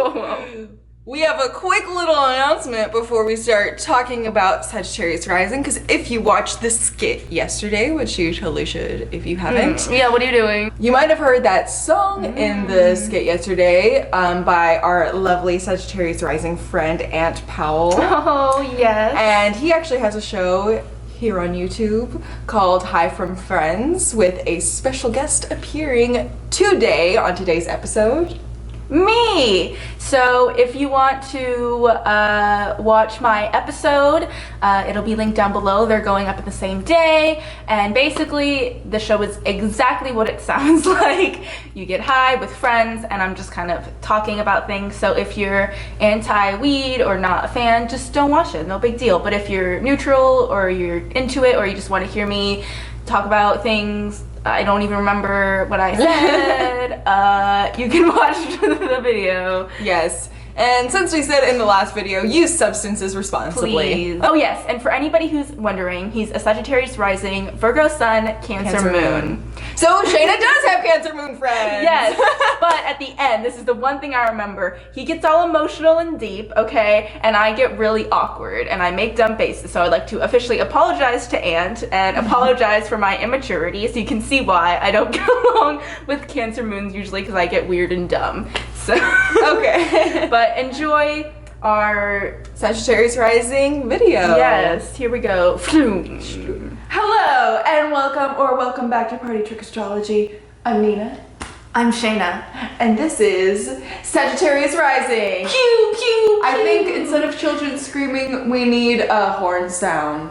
Whoa. We have a quick little announcement before we start talking about Sagittarius rising, because if you watched the skit yesterday, which you totally should if you haven't. Yeah, what are you doing? You might have heard that song in the skit yesterday by our lovely Sagittarius rising friend, Aunt Powell. Oh, yes. And he actually has a show here on YouTube called Hi From Friends with a special guest appearing today on today's episode. Me! So if you want to watch my episode, it'll be linked down below. They're going up at the same day, and basically the show is exactly what it sounds like. You get high with friends, and I'm just kind of talking about things. So if you're anti-weed or not a fan, just don't watch it, no big deal. But if you're neutral or you're into it, or you just want to hear me talk about things I don't even remember what I said, you can watch the video. Yes. And since we said in the last video, use substances responsibly. Please. Oh yes, and for anybody who's wondering, he's a Sagittarius rising, Virgo sun, Cancer moon. So Shayna does have Cancer moon friends. Yes, but at the end, this is the one thing I remember. He gets all emotional and deep, okay, and I get really awkward and I make dumb faces. So I'd like to officially apologize to Ant and apologize for my immaturity, so you can see why I don't get along with Cancer moons usually, because I get weird and dumb. So okay. But enjoy our Sagittarius rising video. Yes, here we go. Hello and welcome back to Party Trick Astrology. I'm Nina. I'm Shayna. And this is Sagittarius rising. Pew, pew, I think instead of children screaming, we need a horn sound.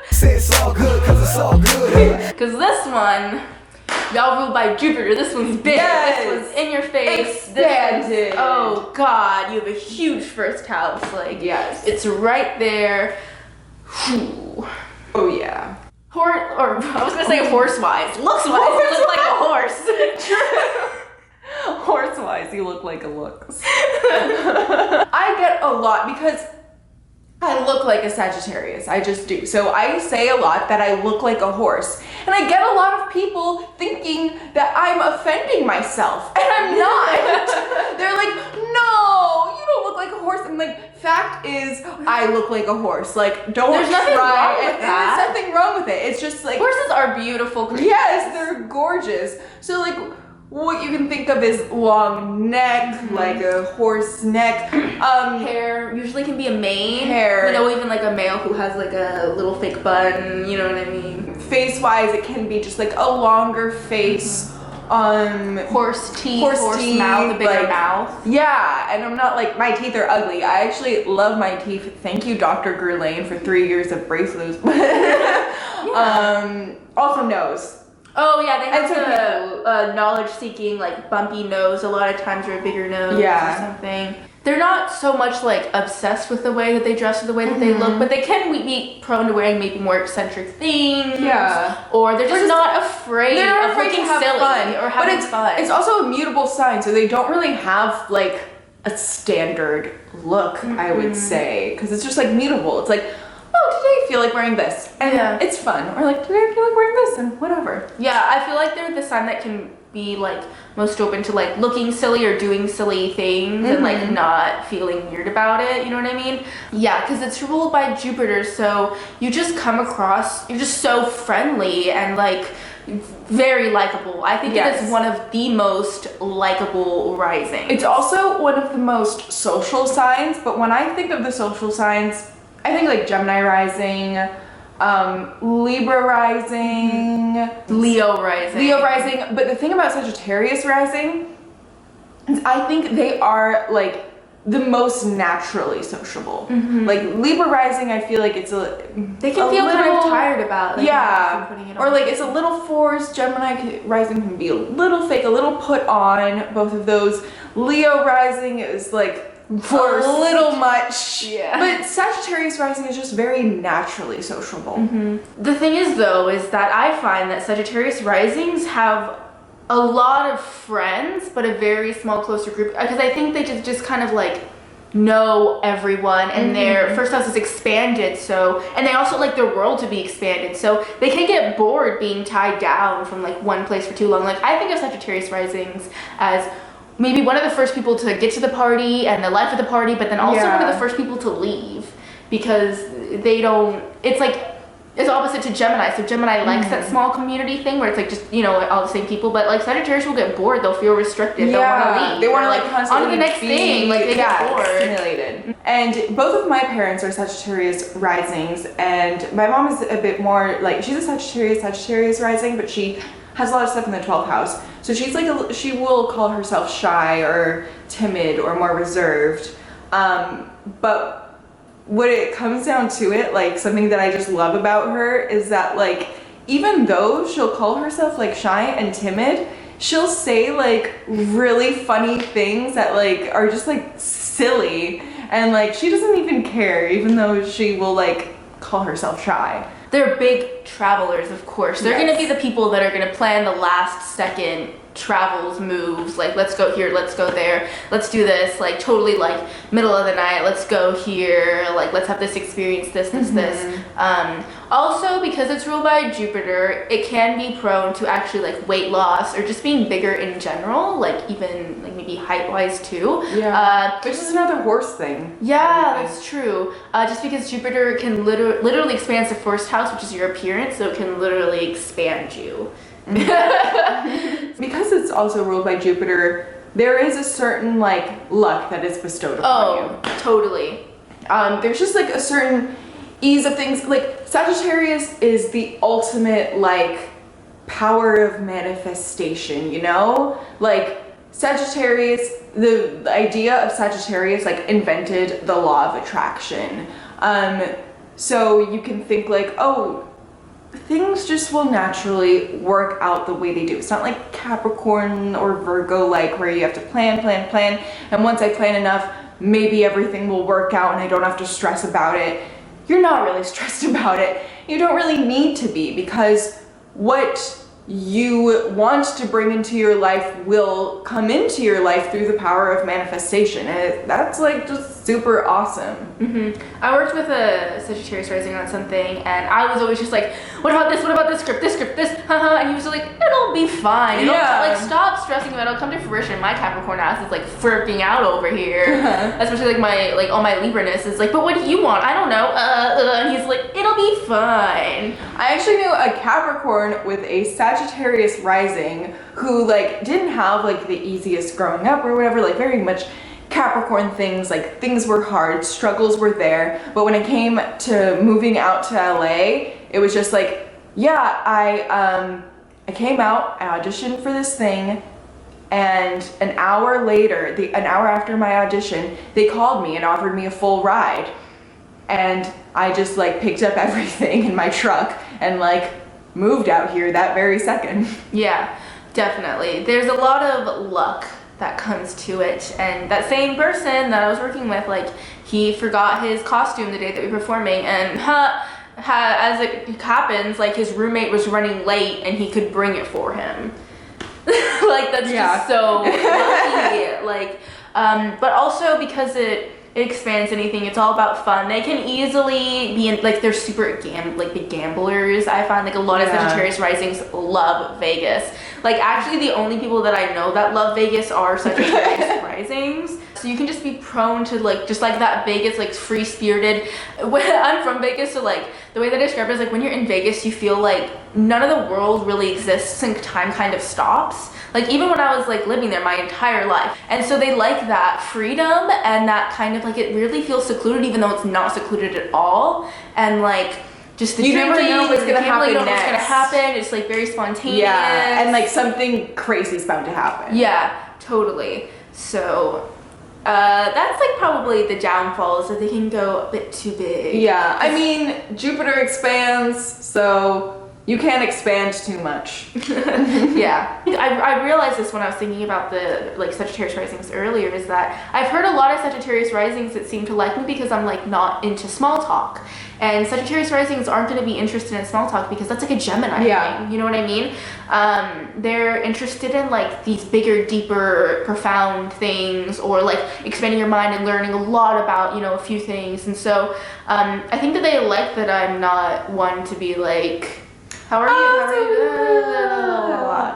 Say it's all good, cause it's all good. Because this one, y'all ruled by Jupiter. This one's big. Yes. This one's in your face. Expanded. Oh God, you have a huge first house. Like, yes, it's right there. Whew. Oh yeah. I was gonna say horse-wise. Looks-wise, you look like a horse. True. Horse-wise, you look like a looks. I get a lot because I look like a Sagittarius. I just do. So I say a lot that I look like a horse. And I get a lot of people thinking that I'm offending myself. And I'm not. They're like, no, you don't look like a horse. And like, fact is, I look like a horse. Like, don't There's nothing try. wrong with that. There's nothing wrong with it. It's just like, Horses are beautiful creatures. yes, they're gorgeous. So like, what you can think of is long neck, like a horse neck. Hair usually can be a mane. Hair. You know, even like a male who has like a little fake bun, you know what I mean? Face-wise, it can be just like a longer face. Horse teeth, horse mouth, a bigger like, mouth. Yeah, and I'm not like, my teeth are ugly. I actually love my teeth. Thank you, Dr. Gurlane, for 3 years of braces. Also nose. Oh yeah, they have And the knowledge-seeking, like bumpy nose a lot of times, or a bigger nose Yeah. or something. They're not so much like obsessed with the way that they dress or the way that they look, but they can be prone to wearing maybe more eccentric things. Yeah. Or they're just not afraid of looking silly or having fun. It's also a mutable sign, so they don't really have like a standard look, I would say, because it's just like mutable. It's like, oh, today I feel like wearing this, and it's fun. Or like, today I feel like wearing this, and whatever. Yeah, I feel like they're the sign that can be like most open to like looking silly or doing silly things and like not feeling weird about it, you know what I mean? Yeah, because it's ruled by Jupiter, so you just come across, you're just so friendly and like very likable. I think it is one of the most likable risings. It's also one of the most social signs, but when I think of the social signs, I think like Gemini rising, Libra rising, Leo rising. But the thing about Sagittarius rising is I think they are like the most naturally sociable. Like Libra rising, I feel like it's they can feel kind of tired about like, putting it on. or like it's a little forced. Gemini rising can be a little fake, a little put on. Both of those. Leo rising is like forced. A little much. Yeah. But Sagittarius rising is just very naturally sociable. The thing is though, is that I find that Sagittarius risings have a lot of friends, but a very small, closer group. Because I think they just kind of like know everyone, and their first house is expanded, so, and they also like their world to be expanded, so they can get bored being tied down from like one place for too long. Like I think of Sagittarius risings as maybe one of the first people to get to the party and the life of the party, but then also one of the first people to leave, because they don't, it's like, it's opposite to Gemini. So Gemini likes that small community thing where it's like just, you know, all the same people, but like Sagittarius will get bored, they'll feel restricted, they'll want to leave. They want to like constantly on to the next thing, like they get bored. Stimulated. And both of my parents are Sagittarius risings, and my mom is a bit more like, she's a Sagittarius rising, but she has a lot of stuff in the 12th house. So she's like, she will call herself shy or timid or more reserved. But when it comes down to it, like something that I just love about her is that like, even though she'll call herself like shy and timid, she'll say like really funny things that like are just like silly, and like she doesn't even care, even though she will like call herself shy. They're big travelers, of course. They're gonna be the people that are gonna plan the last second travels, moves, like let's go here, let's go there, let's do this, like totally like middle of the night, let's go here, like let's have this experience, this. Also, because it's ruled by Jupiter, it can be prone to actually like weight loss or just being bigger in general, like even like maybe height wise too. Which is another horse thing. Yeah, that's true. Just because Jupiter can literally expands the first house, which is your appearance, so it can literally expand you. Because it's also ruled by Jupiter, there is a certain like luck that is bestowed upon you. Oh, totally. There's just like a certain ease of things. Like Sagittarius is the ultimate like power of manifestation, you know? Like Sagittarius, the idea of Sagittarius like invented the law of attraction. So you can think like, oh, things just will naturally work out the way they do. It's not like Capricorn or Virgo, like where you have to plan, and once I plan enough, maybe everything will work out and I don't have to stress about it. You're not really stressed about it. You don't really need to be, because what you want to bring into your life will come into your life through the power of manifestation, and that's like just super awesome. I worked with a Sagittarius rising on something, and I was always just like, what about this script, haha, and he was like, it'll be fine, it'll like stop stressing about it, it'll come to fruition. My Capricorn ass is like freaking out over here, especially like my all my Libra-ness is like, but what do you want? I don't know, and he's like, it'll be fine. I actually knew a Capricorn with a Sagittarius rising who like didn't have like the easiest growing up or whatever, like very much Capricorn things, like things were hard, struggles were there, but when it came to moving out to LA, it was just like, yeah, I came out, I auditioned for this thing, and an hour later, an hour after my audition, they called me and offered me a full ride, and I just like picked up everything in my truck and like moved out here that very second. Yeah, definitely. There's a lot of luck that comes to it, and that same person that I was working with, like he forgot his costume the day that we were performing, and as it happens, like his roommate was running late and he could bring it for him. Like that's just so lucky. Like but also because it expands anything, it's all about fun. They can easily be in, like they're super big gamblers. I find like a lot of Sagittarius risings love Vegas. Like actually the only people that I know that love Vegas are Sagittarius risings. So you can just be prone to like just like that Vegas like free spirited. When I'm from Vegas, so like the way that I describe it is like when you're in Vegas, you feel like none of the world really exists and time kind of stops. Like even when I was like living there my entire life. And so they like that freedom and that kind of like it really feels secluded even though it's not secluded at all. And like just the you never know what's gonna happen next. What's gonna happen. It's like very spontaneous. Yeah, and like something crazy is bound to happen. Yeah, totally. So that's like probably the downfalls, that they can go a bit too big. Yeah, I mean Jupiter expands, so You can't expand too much. Yeah, I realized this when I was thinking about the like Sagittarius risings earlier, is that I've heard a lot of Sagittarius risings that seem to like me because I'm like not into small talk, and Sagittarius risings aren't going to be interested in small talk because that's like a Gemini thing, you know what I mean? They're interested in like these bigger, deeper, profound things, or like expanding your mind and learning a lot about, you know, a few things. And so I think that they like that I'm not one to be like, how are you?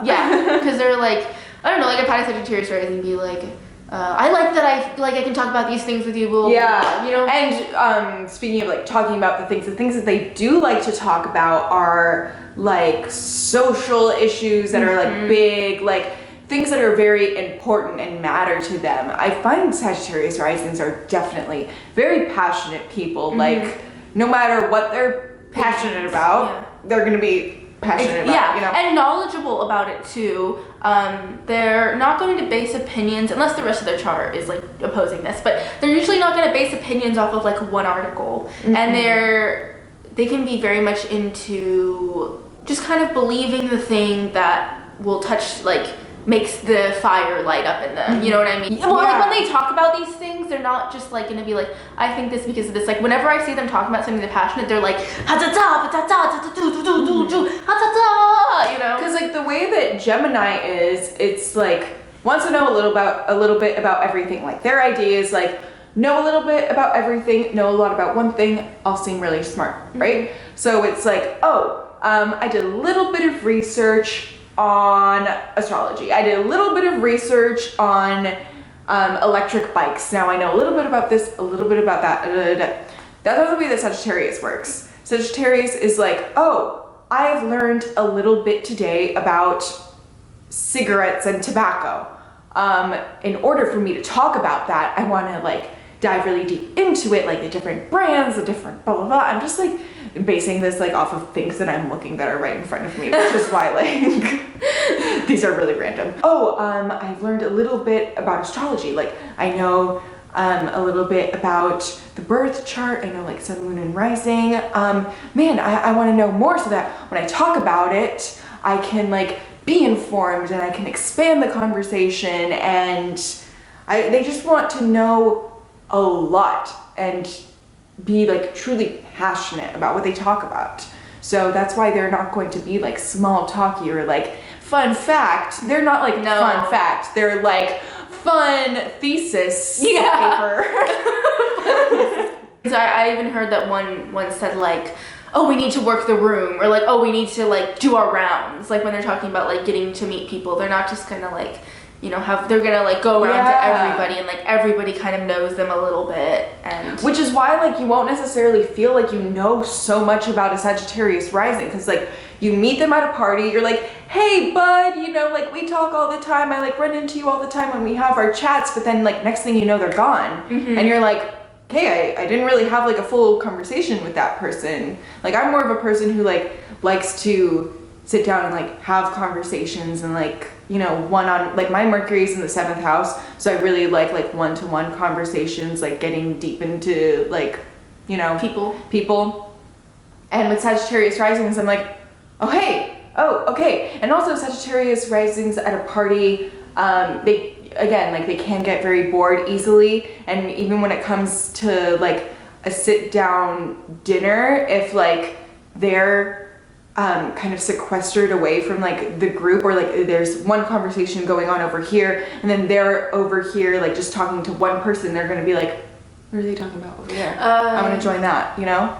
Yeah, because they're like, I don't know, like I've had a Sagittarius rising and be like, I like that I can talk about these things with you. Yeah, you know. And speaking of like talking about the things that they do like to talk about are like social issues that are like big, like things that are very important and matter to them. I find Sagittarius risings are definitely very passionate people. Like no matter what they're passionate about, they're gonna be passionate about it, you know? And knowledgeable about it too. They're not going to base opinions, unless the rest of their chart is like opposing this, but they're usually not going to base opinions off of like one article. And they can be very much into just kind of believing the thing that will touch, like makes the fire light up in them, you know what I mean? Well, like when they talk about these things, they're not just like gonna be like, I think this because of this. Like whenever I see them talking about something they're passionate, they're like, ha ta ta, ta ta ta ta ta ta, you know? Because like the way that Gemini is, it's like wants to know a little bit about everything. Like their idea is like know a little bit about everything, know a lot about one thing, I'll seem really smart, right? So it's like, I did a little bit of research on astrology. I did a little bit of research on electric bikes. Now I know a little bit about this, a little bit about that. That's the way that Sagittarius works. Sagittarius is like, I've learned a little bit today about cigarettes and tobacco. In order for me to talk about that, I want to like dive really deep into it, like the different brands, the different blah, blah, blah. I'm just like basing this like off of things that I'm looking that are right in front of me, which is why like these are really random. I've learned a little bit about astrology. Like I know a little bit about the birth chart. I know like sun, moon, and rising. I want to know more so that when I talk about it, I can like be informed and I can expand the conversation, and they just want to know a lot and be like truly passionate about what they talk about. So that's why they're not going to be like small talky or like fun fact. They're not like fun fact. They're like fun thesis paper. So I even heard that one said like, oh, we need to work the room, or like, oh, we need to like do our rounds. Like when they're talking about like getting to meet people, they're not just gonna like, you know, they're gonna like go around to everybody, and like everybody kind of knows them a little bit. And which is why like you won't necessarily feel like you know so much about a Sagittarius rising, because like you meet them at a party, you're like, hey bud, you know, like we talk all the time, I like run into you all the time when we have our chats, but then like next thing you know they're gone. And you're like, hey, I didn't really have like a full conversation with that person. Like I'm more of a person who like likes to sit down and like have conversations and like, you know, like my Mercury's in the 7th house, so I really like one-to-one conversations, like getting deep into like, you know, people. And with Sagittarius risings, I'm like, okay. And also Sagittarius risings at a party, they can get very bored easily, and even when it comes to like a sit down dinner, if like they're kind of sequestered away from like the group, or like there's one conversation going on over here and then they're over here like just talking to one person, they're gonna be like, what are they talking about over there? I want to join that, you know?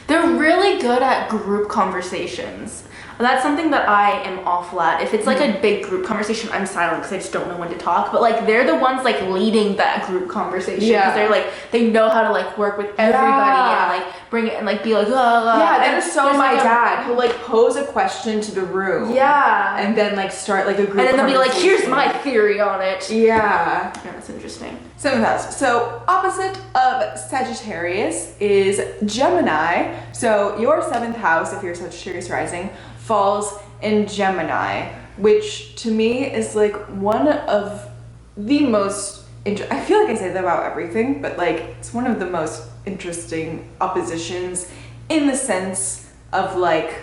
They're really good at group conversations. That's something that I am awful at. If it's like a big group conversation, I'm silent because I just don't know when to talk. But like they're the ones like leading that group conversation, because they're like, they know how to like work with everybody and like bring it and like be like, that is so my dad. He'll like pose a question to the room. Yeah. And then like start like a group. And then they'll be like, here's my theory on it. Yeah. Yeah, that's interesting. 7th house. So opposite of Sagittarius is Gemini. So your 7th house, if you're Sagittarius rising, falls in Gemini, which to me is like one of the most I feel like I say that about everything, but like it's one of the most interesting oppositions, in the sense of like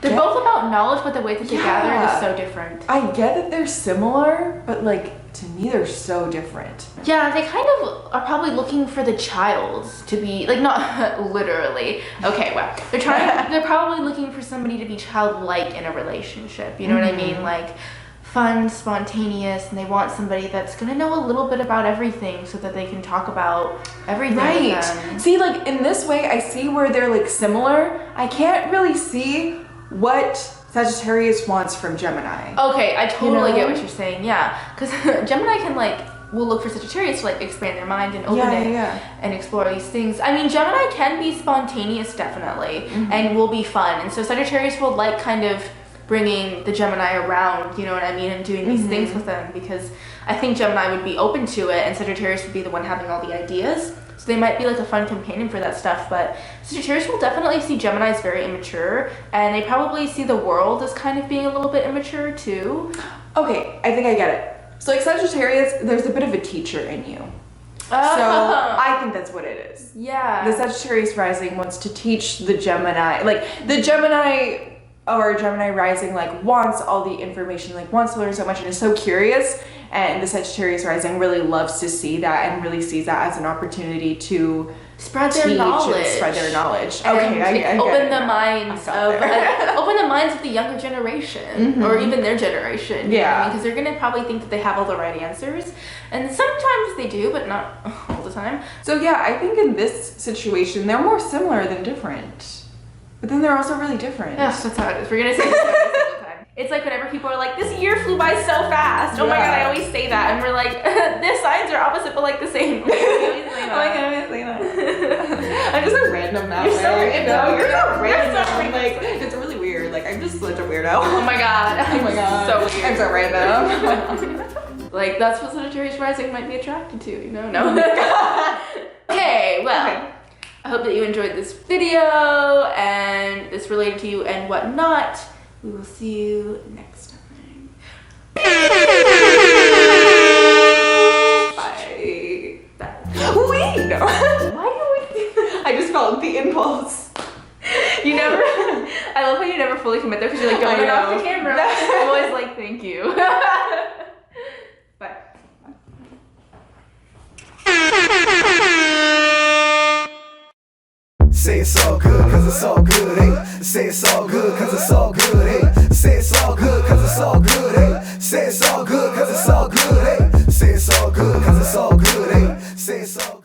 They're both about knowledge, but the way that they gather it Yeah. is so different. I get that they're similar, but like to me they're so different. Yeah, they kind of are probably looking for the child to be like, not literally. Okay, well, they're probably looking for somebody to be childlike in a relationship. You know what I mean? Like fun, spontaneous, and they want somebody that's gonna know a little bit about everything so that they can talk about everything with Right. them. See, like in this way, I see where they're like similar. I can't really see what Sagittarius wants from Gemini. Okay, I totally know? get what you're saying. Yeah, because Gemini will look for Sagittarius to like expand their mind and open it and explore these things. I mean, Gemini can be spontaneous, definitely, and will be fun. And so Sagittarius will like kind of bringing the Gemini around, you know what I mean, and doing these things with them, because I think Gemini would be open to it and Sagittarius would be the one having all the ideas. So they might be like a fun companion for that stuff, but Sagittarius will definitely see Gemini as very immature, and they probably see the world as kind of being a little bit immature too. Okay, I think I get it. So like Sagittarius, there's a bit of a teacher in you. So I think that's what it is. Yeah. The Sagittarius rising wants to teach the Gemini, like the Gemini or Gemini rising like wants all the information, like wants to learn so much and is so curious, and the Sagittarius rising really loves to see that and really sees that as an opportunity to spread their teach knowledge. and spread their knowledge. And Okay, I get open it the now. minds I got of there. open the minds of the younger generation, or even their generation. Yeah. Because they're gonna probably think that they have all the right answers, and sometimes they do, but not all the time. So yeah, I think in this situation they're more similar than different. But then they're also really different. Yes, that's how it is. We're gonna say this every single time. It's like whenever people are like, "This year flew by so fast." Oh my god, I always say that, and we're like, "Their signs are opposite, but like the same." We always say that. I'm just a random now. You're so random. You're so random. You're so random. Like, it's really weird. Like, I'm just such a weirdo. Oh my god. Oh my god. So weird. I'm so random. Like, that's what Sagittarius rising might be attracted to, you know? No. Okay, well. Okay. I hope that you enjoyed this video and this related to you and whatnot. We will see you next time. Bye. Wait, no. Why do we I just felt the impulse. You never, I love how you never fully commit there because you're like, don't I turn off know. the camera. I'm always like, thank you. Bye. Say it's all good, cause it's all good, hey. Say it's all good, cause it's all good, hey. Say it's all good, cause it's all good, hey. Say it's all good, cause it's all good, hey. Say it's all good, cause it's all good,